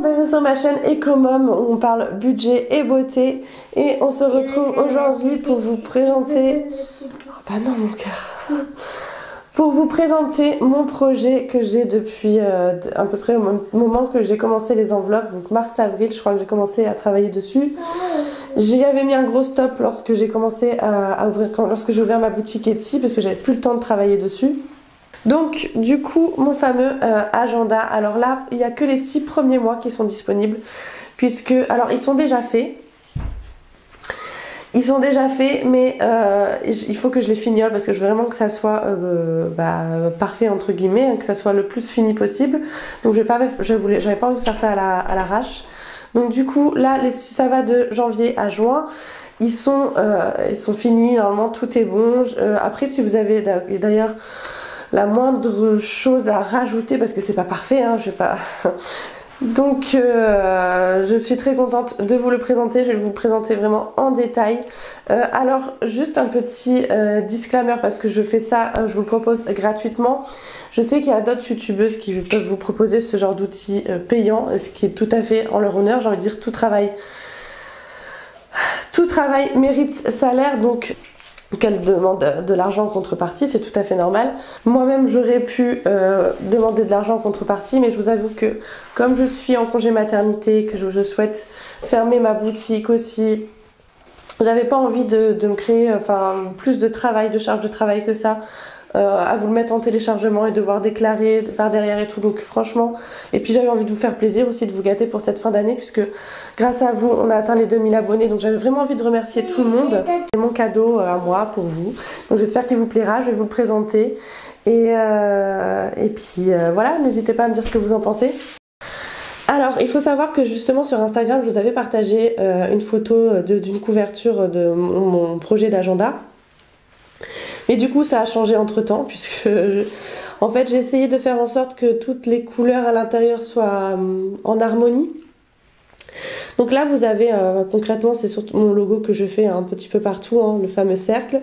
bienvenue sur ma chaîne Ecomom où on parle budget et beauté et on se retrouve aujourd'hui pour vous présenter... Oh bah non mon cœur. Pour vous présenter mon projet que j'ai depuis à peu près au moment que j'ai commencé les enveloppes, donc mars-avril je crois que j'ai commencé à travailler dessus. J'y avais mis un gros stop lorsque j'ai commencé à ouvrir, lorsque j'ai ouvert ma boutique Etsy parce que j'avais plus le temps de travailler dessus. Donc du coup mon fameux agenda, alors là il n'y a que les 6 premiers mois qui sont disponibles puisque, alors ils sont déjà faits mais il faut que je les fignole parce que je veux vraiment que ça soit parfait entre guillemets, hein, que ça soit le plus fini possible. Donc j'avais pas envie de faire ça à l'arrache. Donc du coup là ça va de janvier à juin. Ils sont finis, normalement tout est bon. Après si vous avez d'ailleurs la moindre chose à rajouter, parce que c'est pas parfait, hein, je vais pas... Donc je suis très contente de vous le présenter, je vais vous le présenter vraiment en détail. Alors juste un petit disclaimer parce que je fais ça, je vous le propose gratuitement. Je sais qu'il y a d'autres youtubeuses qui peuvent vous proposer ce genre d'outils payants, ce qui est tout à fait en leur honneur. J'ai envie de dire tout travail mérite salaire, donc qu'elle demande de l'argent en contrepartie, c'est tout à fait normal. Moi-même j'aurais pu demander de l'argent en contrepartie, mais je vous avoue que comme je suis en congé maternité, que je souhaite fermer ma boutique aussi, j'avais pas envie de me créer plus de travail, de charge de travail que ça, à vous le mettre en téléchargement et devoir déclarer par derrière et tout. Donc franchement, et puis j'avais envie de vous faire plaisir aussi, de vous gâter pour cette fin d'année, puisque grâce à vous on a atteint les 2000 abonnés, donc j'avais vraiment envie de remercier tout le monde. C'est mon cadeau à moi pour vous, donc j'espère qu'il vous plaira. Je vais vous le présenter et puis voilà, n'hésitez pas à me dire ce que vous en pensez. Alors il faut savoir que justement sur Instagram je vous avais partagé une photo d'une couverture de mon projet d'agenda. Mais du coup ça a changé entre temps, puisque en fait j'ai essayé de faire en sorte que toutes les couleurs à l'intérieur soient en harmonie. Donc là vous avez concrètement, c'est surtout mon logo que je fais un petit peu partout, hein, le fameux cercle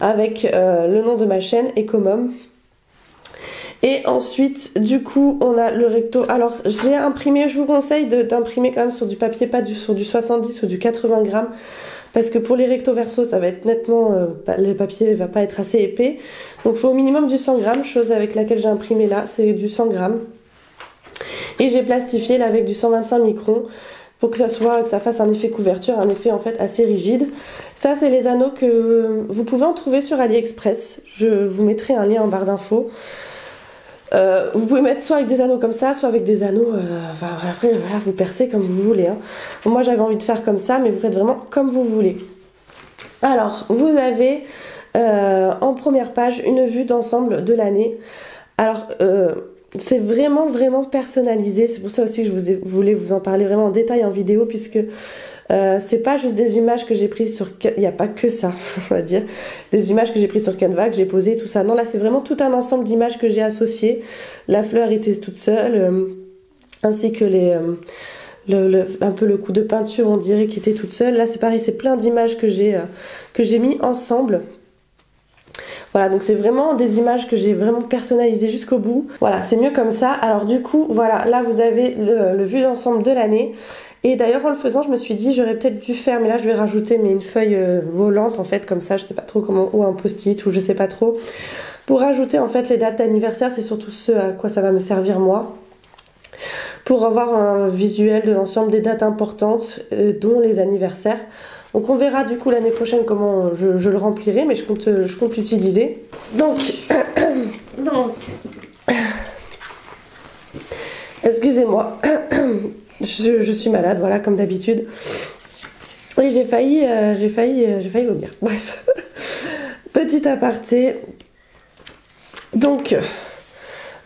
avec le nom de ma chaîne Ecomom. Et ensuite du coup on a le recto. Alors j'ai imprimé, je vous conseille d'imprimer quand même sur du papier, pas sur du 70 ou du 80 grammes, parce que pour les recto verso ça va être nettement, le papier va pas être assez épais, donc il faut au minimum du 100 grammes, chose avec laquelle j'ai imprimé là, c'est du 100 grammes. Et j'ai plastifié là avec du 125 microns pour que ça fasse un effet couverture, un effet en fait assez rigide. Ça c'est les anneaux que vous pouvez en trouver sur AliExpress, je vous mettrai un lien en barre d'infos. Vous pouvez mettre soit avec des anneaux comme ça, soit avec des anneaux, après voilà, vous percez comme vous voulez, hein. Moi j'avais envie de faire comme ça, mais vous faites vraiment comme vous voulez. Alors vous avez en première page une vue d'ensemble de l'année. Alors c'est vraiment personnalisé, c'est pour ça aussi que je voulais vous en parler vraiment en détail en vidéo, puisque c'est pas juste des images que j'ai prises sur... Il n'y a pas que ça, on va dire. Des images que j'ai prises sur Canva, que j'ai posées, tout ça. Non, là, c'est vraiment tout un ensemble d'images que j'ai associées. La fleur était toute seule, ainsi que un peu le coup de peinture, on dirait, qui était toute seule. Là, c'est pareil, c'est plein d'images que j'ai mis ensemble. Voilà, donc c'est vraiment des images que j'ai vraiment personnalisées jusqu'au bout. Voilà, c'est mieux comme ça. Alors du coup, voilà, là, vous avez le vue d'ensemble de l'année. Et d'ailleurs en le faisant je me suis dit j'aurais peut-être dû faire, mais là je vais rajouter une feuille volante en fait, comme ça, je sais pas trop comment, ou un post-it ou je sais pas trop, pour rajouter en fait les dates d'anniversaire. C'est surtout ce à quoi ça va me servir moi, pour avoir un visuel de l'ensemble des dates importantes, dont les anniversaires. Donc on verra du coup l'année prochaine comment je le remplirai, mais je compte l'utiliser. Donc excusez-moi. Je suis malade, voilà, comme d'habitude. Et j'ai failli vomir. Bref, petit aparté. Donc,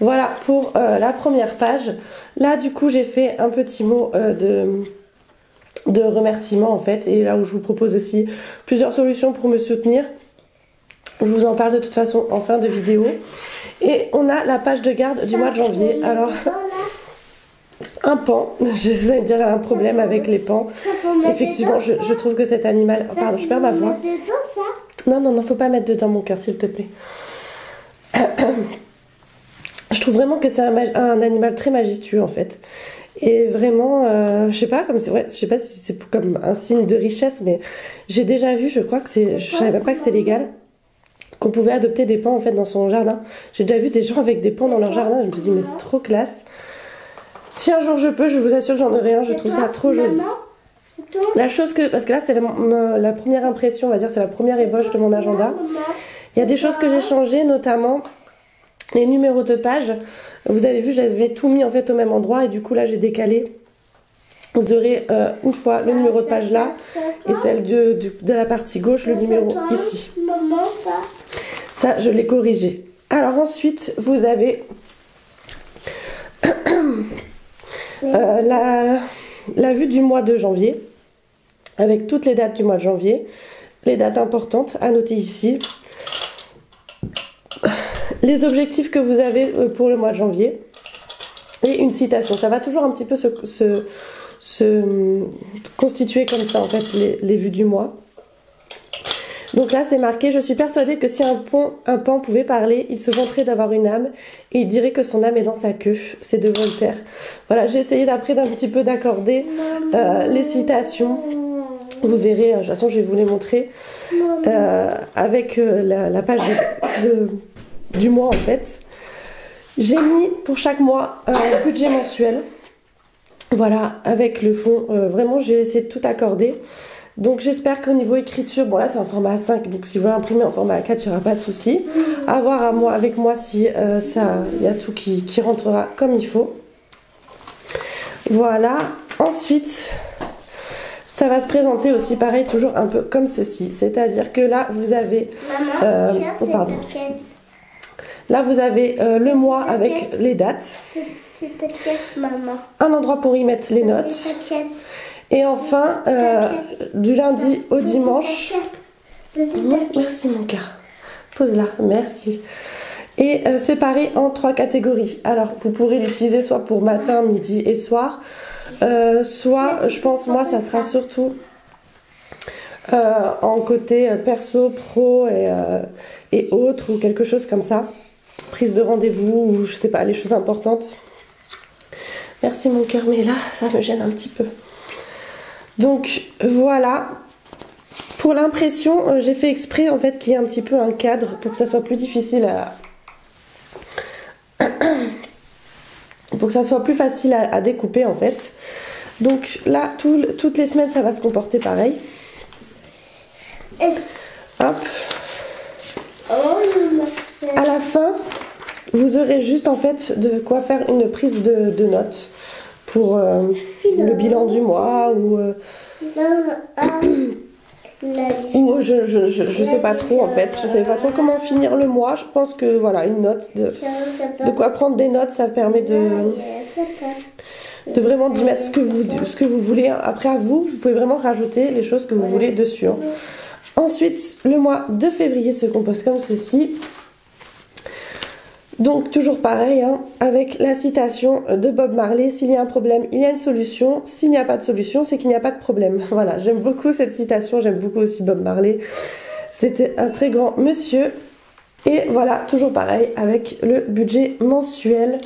voilà pour la première page. Là, du coup, j'ai fait un petit mot de remerciement, en fait. Et là où je vous propose aussi plusieurs solutions pour me soutenir. Je vous en parle de toute façon en fin de vidéo. Et on a la page de garde du mois de janvier. Alors... un pan, je sais dire, j'ai un problème avec les pans. Effectivement, je trouve que cet animal... Oh, pardon, je perds ma voix. Non, faut pas mettre dedans mon cœur, s'il te plaît. Je trouve vraiment que c'est un animal très majestueux, en fait. Et vraiment, je sais pas, comme c'est, ouais, je sais pas si c'est comme un signe de richesse, mais j'ai déjà vu, je crois que c'est, je savais même pas que c'était légal, qu'on pouvait adopter des pans en fait dans son jardin. J'ai déjà vu des gens avec des pans dans leur jardin, je me suis dit mais c'est trop classe. Si un jour je peux, je vous assure que j'en aurai un, je trouve ça trop joli. La chose que, parce que là c'est la première impression, on va dire, c'est la première ébauche de mon agenda. Il y a des choses que j'ai changées, notamment les numéros de page. Vous avez vu, j'avais tout mis en fait au même endroit et du coup là j'ai décalé. Vous aurez une fois le numéro de page là et celle de la partie gauche, le numéro ici. Ça, je l'ai corrigé. Alors ensuite, vous avez la vue du mois de janvier avec toutes les dates du mois de janvier, les dates importantes à noter ici, les objectifs que vous avez pour le mois de janvier et une citation. Ça va toujours un petit peu se constituer comme ça en fait les vues du mois. Donc là c'est marqué: je suis persuadée que si un pan pouvait parler, il se vanterait d'avoir une âme et il dirait que son âme est dans sa queue. C'est de Voltaire. Voilà, j'ai essayé d'après d'un petit peu d'accorder les citations. Vous verrez, de toute façon je vais vous les montrer avec la page du mois en fait. J'ai mis pour chaque mois un budget mensuel. Voilà, avec le fond, vraiment j'ai essayé de tout accorder. Donc j'espère qu'au niveau écriture, bon là c'est un format A5, donc si vous voulez imprimer en format A4, il n'y aura pas de souci. À voir avec moi si il y a tout qui rentrera comme il faut. Voilà, ensuite ça va se présenter aussi pareil, toujours un peu comme ceci. C'est-à-dire que là vous avez... pardon. Là vous avez le mois avec les dates. C'est ta pièce, maman. Un endroit pour y mettre les notes. C'est ta pièce. Et enfin, du lundi au dimanche. Merci mon cœur. Pose là, merci. Et séparé en 3 catégories. Alors, vous pourrez l'utiliser soit pour matin, midi et soir. Soit, je pense, moi, ça sera surtout en côté perso, pro et autres, ou quelque chose comme ça. Prise de rendez-vous, ou je sais pas, les choses importantes. Merci mon cœur, mais là, ça me gêne un petit peu. Donc voilà, pour l'impression, j'ai fait exprès en fait qu'il y ait un petit peu un cadre pour que ça soit plus difficile pour que ça soit plus facile à découper en fait. Donc là, toutes les semaines, ça va se comporter pareil. Hop. À la fin, vous aurez juste en fait de quoi faire une prise de notes pour le bilan du mois ou je sais pas trop en fait, je sais pas trop comment finir le mois. Je pense que voilà, une note de quoi prendre des notes, ça permet de vraiment d'y mettre ce que vous voulez. Après à vous pouvez vraiment rajouter les choses que vous voulez dessus. Ensuite, le mois de février se compose comme ceci. Donc toujours pareil, avec la citation de Bob Marley: s'il y a un problème, il y a une solution. S'il n'y a pas de solution, c'est qu'il n'y a pas de problème. Voilà, j'aime beaucoup cette citation, j'aime beaucoup aussi Bob Marley. C'était un très grand monsieur. Et voilà, toujours pareil, avec le budget mensuel.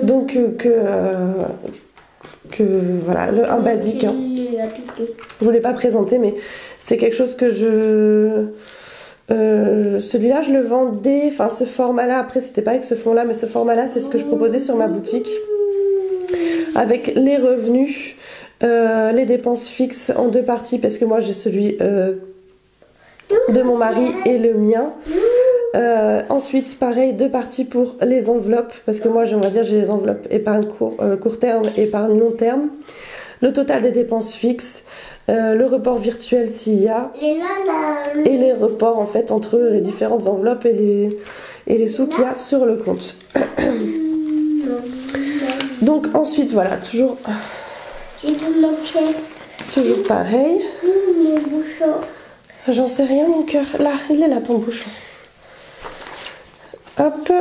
Donc voilà, un basique. Je voulais pas présenter, mais c'est quelque chose que celui-là je le vendais, enfin ce format là, après c'était pas avec ce fond là, mais ce format là c'est ce que je proposais sur ma boutique avec les revenus, les dépenses fixes en 2 parties, parce que moi j'ai celui de mon mari et le mien. Ensuite pareil, 2 parties pour les enveloppes, parce que moi on va dire j'ai les enveloppes épargne court terme et épargne long terme. Le total des dépenses fixes, le report virtuel s'il y a, et les reports en fait entre les différentes enveloppes et les sous qu'il y a sur le compte. Donc ensuite voilà, toujours pareil. J'en sais rien mon cœur. Là, il est là ton bouchon. Hop.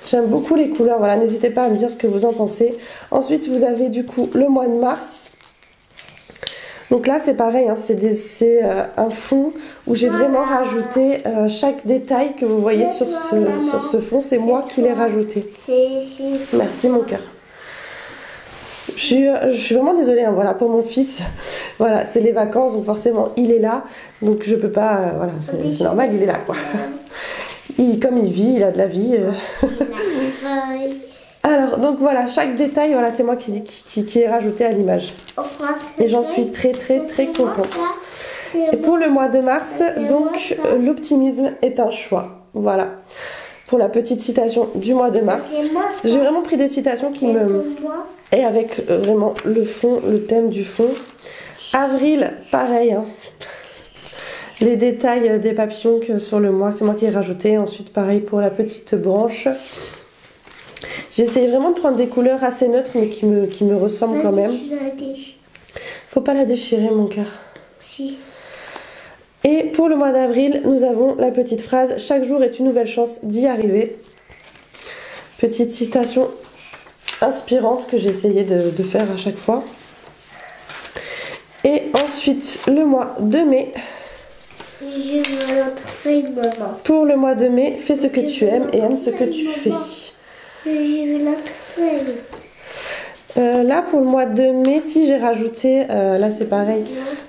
J'aime beaucoup les couleurs, voilà, n'hésitez pas à me dire ce que vous en pensez. Ensuite, vous avez du coup le mois de mars. Donc là c'est pareil, hein, c'est un fond où j'ai vraiment rajouté chaque détail que vous voyez sur ce fond, c'est moi qui l'ai rajouté. Merci mon cœur. Je suis vraiment désolée, hein, voilà, pour mon fils. Voilà, c'est les vacances, donc forcément il est là, donc je peux pas, voilà, c'est normal, il est là quoi. Comme il vit, il a de la vie. Alors, donc voilà, chaque détail, voilà, c'est moi qui ai rajouté à l'image. Et j'en suis très contente. Et pour le mois de mars, donc, l'optimisme est un choix. Voilà. Pour la petite citation du mois de mars. J'ai vraiment pris des citations qui me... Et avec vraiment le fond, le thème du fond. Avril, pareil, hein. Les détails des papillons que sur le mois, c'est moi qui ai rajouté. Ensuite, pareil pour la petite branche. J'ai essayé vraiment de prendre des couleurs assez neutres, mais qui me ressemblent quand même. Faut pas la déchirer, mon cœur. Si. Et pour le mois d'avril, nous avons la petite phrase « Chaque jour est une nouvelle chance d'y arriver ». Petite citation inspirante que j'ai essayé de faire à chaque fois. Et ensuite, le mois de mai. Je veux l'autre feuille, maman. Pour le mois de mai, fais ce que tu aimes et aime ce que tu fais. Je veux l'autre feuille. Là pour le mois de mai, si j'ai rajouté, là c'est pareil,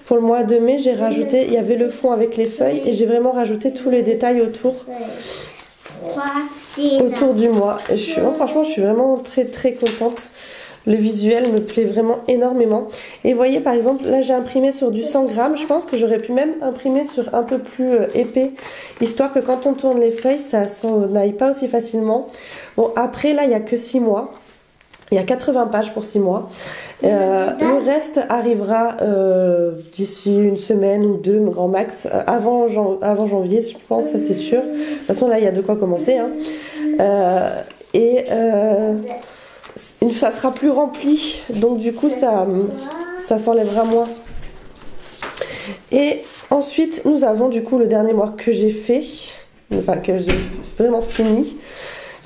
pour le mois de mai j'ai rajouté, il y avait le fond avec les feuilles et j'ai vraiment rajouté tous les détails autour du mois. Et franchement je suis vraiment très contente, le visuel me plaît vraiment énormément. Et vous voyez par exemple là j'ai imprimé sur du 100 grammes, je pense que j'aurais pu même imprimer sur un peu plus épais, histoire que quand on tourne les feuilles ça s'en aille pas aussi facilement. Bon après là il n'y a que 6 mois. Il y a 80 pages pour 6 mois. Le reste arrivera d'ici une semaine ou deux, grand max, avant janvier, je pense, ça c'est sûr. De toute façon, là, il y a de quoi commencer. Hein. Ça sera plus rempli, donc du coup, ça s'enlèvera moins. Et ensuite, nous avons du coup le dernier mois que j'ai fait, enfin que j'ai vraiment fini,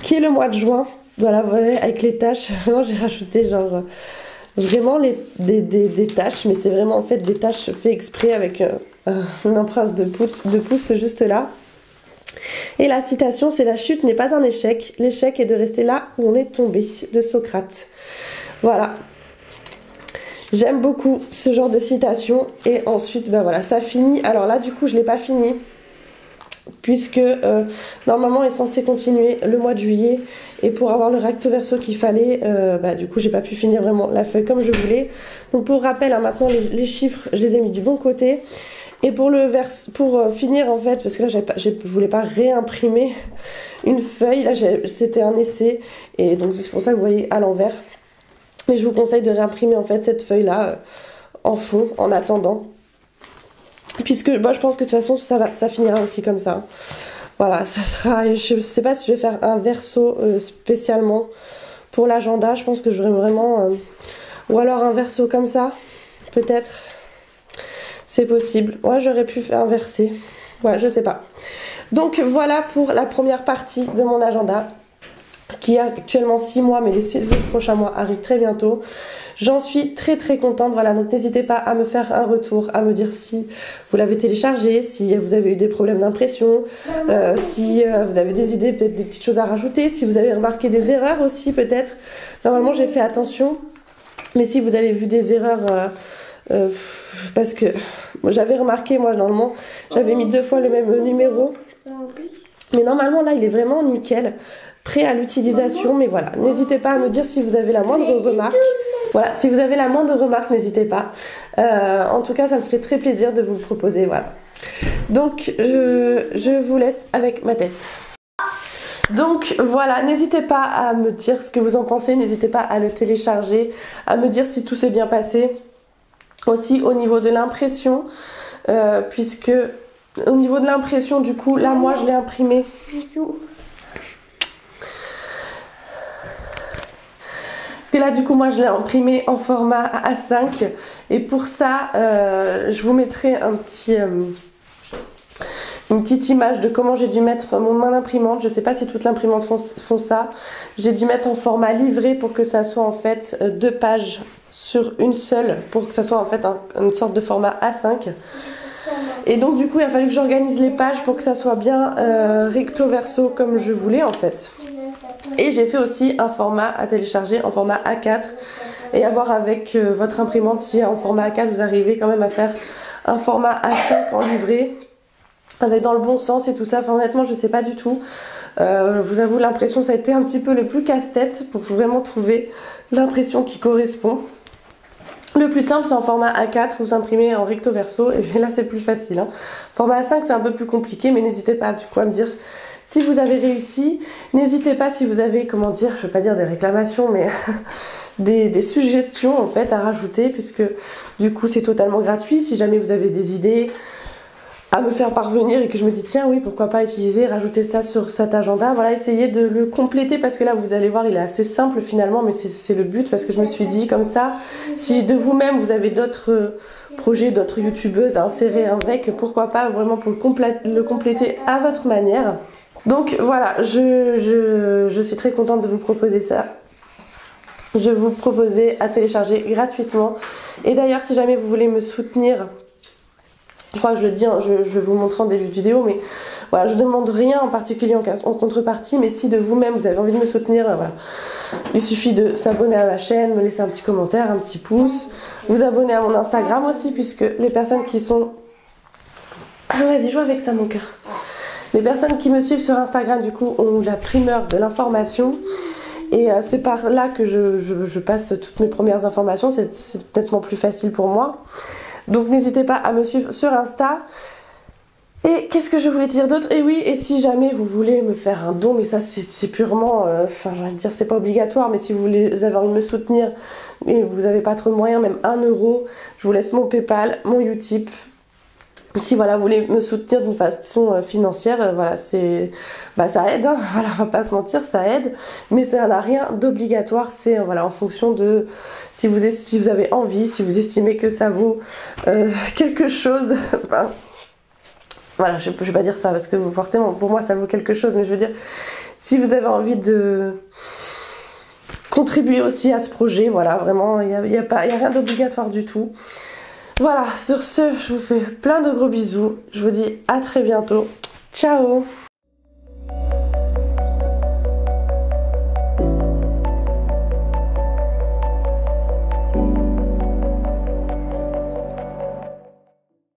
qui est le mois de juin. Voilà, vous voyez, avec les tâches, vraiment j'ai rajouté genre vraiment des tâches, mais c'est vraiment en fait des tâches faites exprès avec une empreinte de pouce juste là. Et la citation c'est « La chute n'est pas un échec, l'échec est de rester là où on est tombé » de Socrate. Voilà. J'aime beaucoup ce genre de citation et ensuite ben voilà, ça finit. Alors là du coup je l'ai pas fini. Puisque normalement est censé continuer le mois de juillet et pour avoir le recto verso qu'il fallait, du coup j'ai pas pu finir vraiment la feuille comme je voulais. Donc pour rappel, hein, maintenant les chiffres je les ai mis du bon côté. Et pour finir en fait, parce que là je voulais pas réimprimer une feuille, là c'était un essai et donc c'est pour ça que vous voyez à l'envers. Mais je vous conseille de réimprimer en fait cette feuille là en fond en attendant. Puisque je pense que de toute façon ça finira aussi comme ça. Voilà, ça sera. Je sais pas si je vais faire un verso spécialement pour l'agenda. Je pense que j'aurai vraiment. Ou alors un verso comme ça, peut-être. C'est possible. Ouais, j'aurais pu faire inverser. Ouais, je sais pas. Donc voilà pour la première partie de mon agenda. Qui a actuellement 6 mois, mais les 6 prochains mois arrivent très bientôt. J'en suis très contente, voilà, donc n'hésitez pas à me faire un retour, à me dire si vous l'avez téléchargé, si vous avez eu des problèmes d'impression, si vous avez des idées, peut-être des petites choses à rajouter, si vous avez remarqué des erreurs aussi peut-être. Normalement j'ai fait attention, mais si vous avez vu des erreurs, parce que j'avais remarqué, moi normalement j'avais mis 2 fois le même numéro, mais normalement là il est vraiment nickel. Prêt à l'utilisation, mais voilà, n'hésitez pas à me dire si vous avez la moindre remarque. Voilà, si vous avez la moindre remarque, n'hésitez pas. En tout cas, ça me ferait très plaisir de vous le proposer, voilà. Donc, je vous laisse avec ma tête. Donc voilà, n'hésitez pas à me dire ce que vous en pensez, n'hésitez pas à le télécharger, à me dire si tout s'est bien passé. Aussi au niveau de l'impression, puisque au niveau de l'impression, du coup, là moi je l'ai imprimé. Bisous. Parce que là du coup moi je l'ai imprimé en format A5 et pour ça je vous mettrai un petit une petite image de comment j'ai dû mettre mon imprimante. Je sais pas si toutes les imprimantes font ça. J'ai dû mettre en format livré pour que ça soit en fait 2 pages sur une seule, pour que ça soit en fait une sorte de format A5. Et donc du coup il a fallu que j'organise les pages pour que ça soit bien recto verso comme je voulais en fait. Et j'ai fait aussi un format à télécharger en format A4 et à voir avec votre imprimante si en format A4 vous arrivez quand même à faire un format A5 en livré avec dans le bon sens et tout ça. Enfin honnêtement je sais pas du tout. Je vous avoue l'impression ça a été un petit peu le plus casse-tête pour vraiment trouver l'impression qui correspond. Le plus simple c'est en format A4, vous imprimez en recto verso et là c'est plus facile. Hein. Format A5 c'est un peu plus compliqué mais n'hésitez pas du coup à me dire si vous avez réussi. N'hésitez pas si vous avez, comment dire, je vais pas dire des réclamations mais des suggestions en fait à rajouter puisque du coup c'est totalement gratuit. Si jamais vous avez des idées à me faire parvenir et que je me dis tiens oui pourquoi pas utiliser, rajouter ça sur cet agenda, voilà, essayez de le compléter parce que là vous allez voir il est assez simple finalement mais c'est le but parce que je me suis dit comme ça si de vous-même vous avez d'autres projets, d'autres youtubeuses à insérer avec, pourquoi pas vraiment pour le compléter à votre manière. Donc voilà, je suis très contente de vous proposer ça. Je vous proposais à télécharger gratuitement et d'ailleurs si jamais vous voulez me soutenir, je crois que je le dis, hein, je vais vous montrer en début de vidéo, mais voilà, je ne demande rien en particulier en contrepartie, mais si de vous-même vous avez envie de me soutenir, voilà, il suffit de s'abonner à ma chaîne, me laisser un petit commentaire, un petit pouce, vous abonner à mon Instagram aussi, puisque les personnes qui sont... Ah, vas-y, joue avec ça mon cœur. Les personnes qui me suivent sur Instagram, du coup, ont la primeur de l'information. Et c'est par là que je passe toutes mes premières informations, c'est nettement plus facile pour moi. Donc n'hésitez pas à me suivre sur Insta. Et qu'est-ce que je voulais dire d'autre? Et oui, et si jamais vous voulez me faire un don, mais ça c'est purement, enfin j'ai envie de dire c'est pas obligatoire, mais si vous avez envie de me soutenir et vous n'avez pas trop de moyens, même 1 euro, je vous laisse mon PayPal, mon Utip. Si voilà, vous voulez me soutenir d'une façon financière, voilà, ça aide, hein, voilà, on va pas se mentir, ça aide, mais ça n'a rien d'obligatoire, c'est voilà, en fonction de si vous avez envie, si vous estimez que ça vaut quelque chose, enfin, voilà, je vais pas dire ça parce que forcément pour moi ça vaut quelque chose, mais je veux dire, si vous avez envie de contribuer aussi à ce projet, voilà, vraiment, il y a rien d'obligatoire du tout. Voilà, sur ce, je vous fais plein de gros bisous. Je vous dis à très bientôt. Ciao!